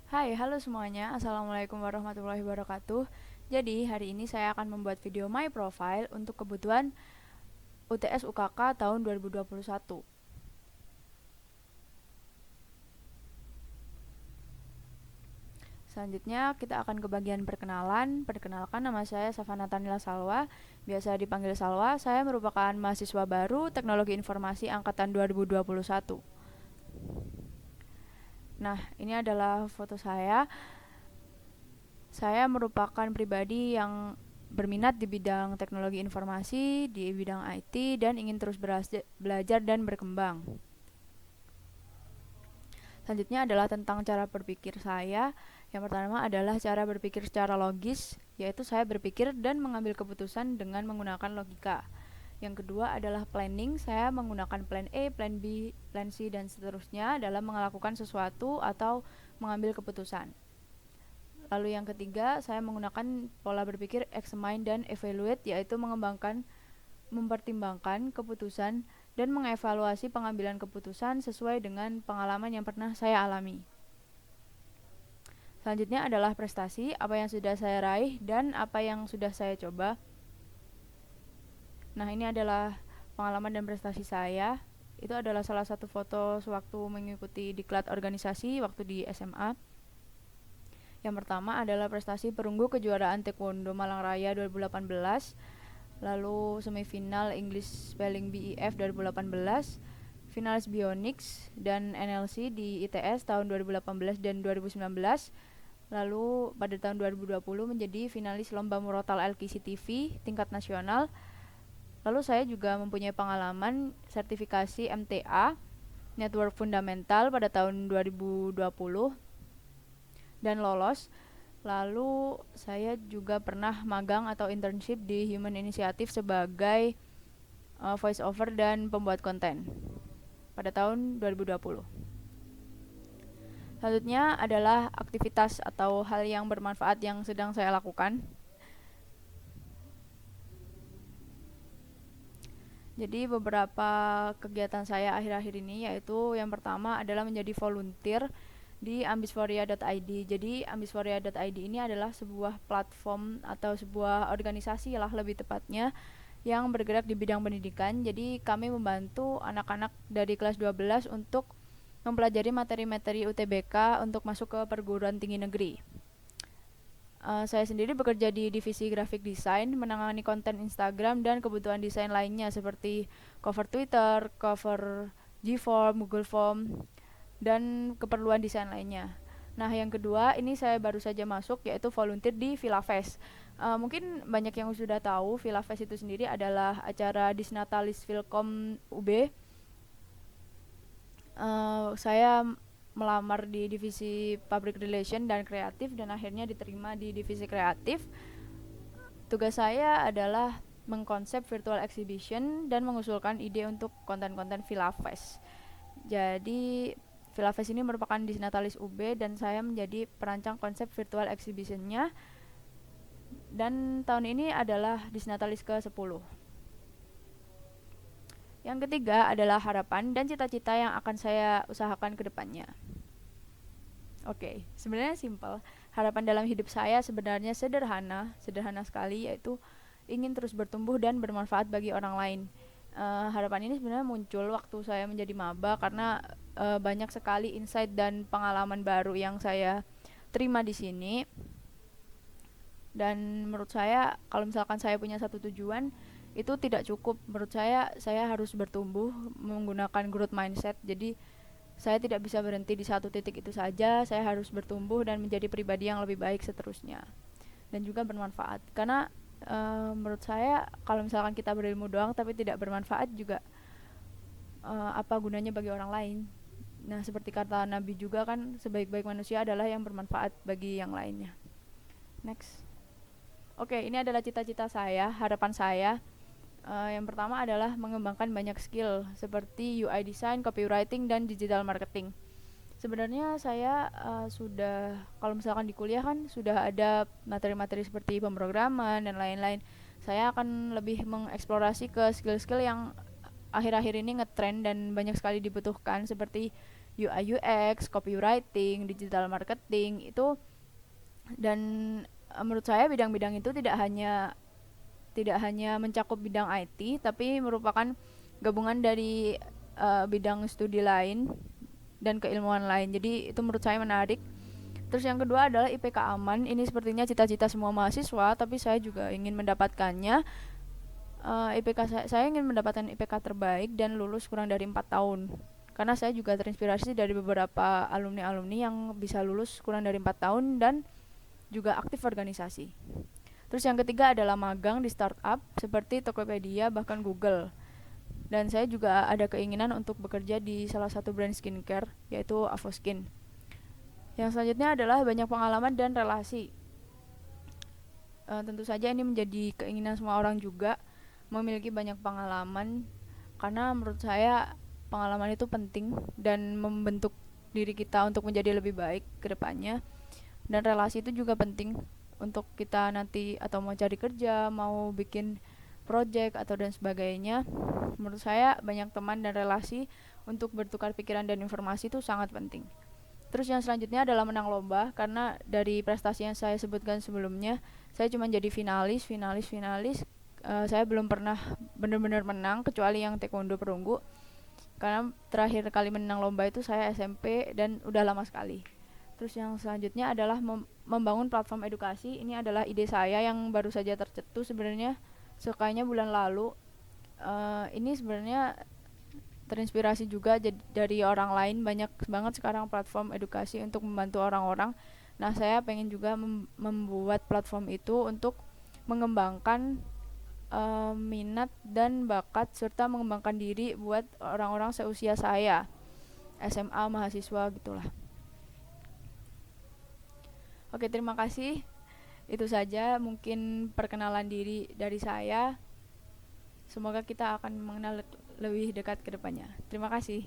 Hai, halo semuanya. Assalamualaikum warahmatullahi wabarakatuh. Jadi, hari ini saya akan membuat video My Profile untuk kebutuhan UTS UKK tahun 2021. Selanjutnya, kita akan ke bagian perkenalan. Perkenalkan, nama saya Safana Tanila Salwa, biasa dipanggil Salwa. Saya merupakan mahasiswa baru Teknologi Informasi angkatan 2021. Nah, ini adalah foto saya. Saya merupakan pribadi yang berminat di bidang teknologi informasi, di bidang IT, dan ingin terus belajar dan berkembang. Selanjutnya adalah tentang cara berpikir saya. Yang pertama adalah cara berpikir secara logis, yaitu saya berpikir dan mengambil keputusan dengan menggunakan logika. Yang kedua adalah planning, saya menggunakan plan A, plan B, plan C, dan seterusnya dalam melakukan sesuatu atau mengambil keputusan. Lalu yang ketiga, saya menggunakan pola berpikir examine dan evaluate, yaitu mempertimbangkan keputusan dan mengevaluasi pengambilan keputusan sesuai dengan pengalaman yang pernah saya alami. Selanjutnya adalah prestasi, apa yang sudah saya raih dan apa yang sudah saya coba. Nah, ini adalah pengalaman dan prestasi saya. Itu adalah salah satu foto sewaktu mengikuti diklat organisasi waktu di SMA. Yang pertama adalah prestasi perunggu kejuaraan Taekwondo Malang Raya 2018, lalu semifinal English Spelling BEF 2018, finalis Bionics dan NLC di ITS tahun 2018 dan 2019, lalu pada tahun 2020 menjadi finalis lomba Murotal LKC TV tingkat nasional. Lalu saya juga mempunyai pengalaman sertifikasi MTA Network Fundamental pada tahun 2020 dan lolos. Lalu saya juga pernah magang atau internship di Human Initiative sebagai voice over dan pembuat konten pada tahun 2020. Selanjutnya adalah aktivitas atau hal yang bermanfaat yang sedang saya lakukan. Jadi beberapa kegiatan saya akhir-akhir ini yaitu yang pertama adalah menjadi volunteer di ambisforia.id. Jadi ambisforia.id ini adalah sebuah platform atau sebuah organisasi lah lebih tepatnya yang bergerak di bidang pendidikan. Jadi kami membantu anak-anak dari kelas 12 untuk mempelajari materi-materi UTBK untuk masuk ke perguruan tinggi negeri. Saya sendiri bekerja di divisi graphic design, menangani konten Instagram dan kebutuhan desain lainnya seperti cover Twitter, cover Gform, Google Form, dan keperluan desain lainnya. Nah, yang kedua, ini saya baru saja masuk yaitu volunteer di Vilafest. Mungkin banyak yang sudah tahu Vilafest itu sendiri adalah acara Disnatalis Filkom UB. Saya melamar di divisi public relation dan kreatif dan akhirnya diterima di divisi kreatif. Tugas saya adalah mengkonsep virtual exhibition dan mengusulkan ide untuk konten-konten Vilafest. Jadi Vilafest ini merupakan Disnatalis UB dan saya menjadi perancang konsep virtual exhibitionnya, dan tahun ini adalah Disnatalis ke-10. Yang ketiga adalah harapan dan cita-cita yang akan saya usahakan ke depannya. Oke, sebenarnya simpel. Harapan dalam hidup saya sebenarnya sederhana sekali, yaitu ingin terus bertumbuh dan bermanfaat bagi orang lain. Harapan ini sebenarnya muncul waktu saya menjadi maba karena banyak sekali insight dan pengalaman baru yang saya terima di sini. Dan menurut saya kalau misalkan saya punya satu tujuan itu tidak cukup. Menurut saya harus bertumbuh menggunakan growth mindset. Jadi saya tidak bisa berhenti di satu titik itu saja. Saya harus bertumbuh dan menjadi pribadi yang lebih baik seterusnya dan juga bermanfaat. Karena menurut saya kalau misalkan kita berilmu doang tapi tidak bermanfaat juga apa gunanya bagi orang lain. Nah, seperti kata Nabi juga kan, sebaik-baik manusia adalah yang bermanfaat bagi yang lainnya. Next. Oke, ini adalah cita-cita saya, harapan saya. Yang pertama adalah mengembangkan banyak skill seperti UI design, copywriting, dan digital marketing. Sebenarnya saya sudah, kalau misalkan di kuliah kan sudah ada materi-materi seperti pemrograman dan lain-lain. Saya akan lebih mengeksplorasi ke skill-skill yang akhir-akhir ini ngetrend dan banyak sekali dibutuhkan seperti UI UX, copywriting, digital marketing itu. Dan menurut saya bidang-bidang itu tidak hanya mencakup bidang IT, tapi merupakan gabungan dari bidang studi lain dan keilmuan lain. Jadi itu menurut saya menarik. Terus yang kedua adalah IPK aman. Ini sepertinya cita-cita semua mahasiswa, tapi saya juga ingin mendapatkannya. Saya ingin mendapatkan IPK terbaik dan lulus kurang dari 4 tahun. Karena saya juga terinspirasi dari beberapa alumni-alumni yang bisa lulus kurang dari 4 tahun dan juga aktif organisasi. Terus yang ketiga adalah magang di startup seperti Tokopedia bahkan Google. Dan saya juga ada keinginan untuk bekerja di salah satu brand skincare yaitu Avoskin. Yang selanjutnya adalah banyak pengalaman dan relasi. Tentu saja ini menjadi keinginan semua orang juga, memiliki banyak pengalaman, karena menurut saya pengalaman itu penting dan membentuk diri kita untuk menjadi lebih baik ke depannya. Dan relasi itu juga penting untuk kita nanti atau mau cari kerja, mau bikin project atau dan sebagainya. Menurut saya banyak teman dan relasi untuk bertukar pikiran dan informasi itu sangat penting. Terus yang selanjutnya adalah menang lomba, karena dari prestasi yang saya sebutkan sebelumnya, saya cuma jadi finalis. Saya belum pernah benar-benar menang kecuali yang taekwondo perunggu. Karena terakhir kali menang lomba itu saya SMP dan udah lama sekali. Terus yang selanjutnya adalah membangun platform edukasi. Ini adalah ide saya yang baru saja tercetus sebenarnya, sekayaknya bulan lalu. Ini sebenarnya terinspirasi juga dari orang lain. Banyak banget sekarang platform edukasi untuk membantu orang-orang. Nah, saya pengen juga membuat platform itu untuk mengembangkan minat dan bakat serta mengembangkan diri buat orang-orang seusia saya, SMA, mahasiswa gitulah. Oke, terima kasih. Itu saja mungkin perkenalan diri dari saya. Semoga kita akan mengenal lebih dekat ke depannya. Terima kasih.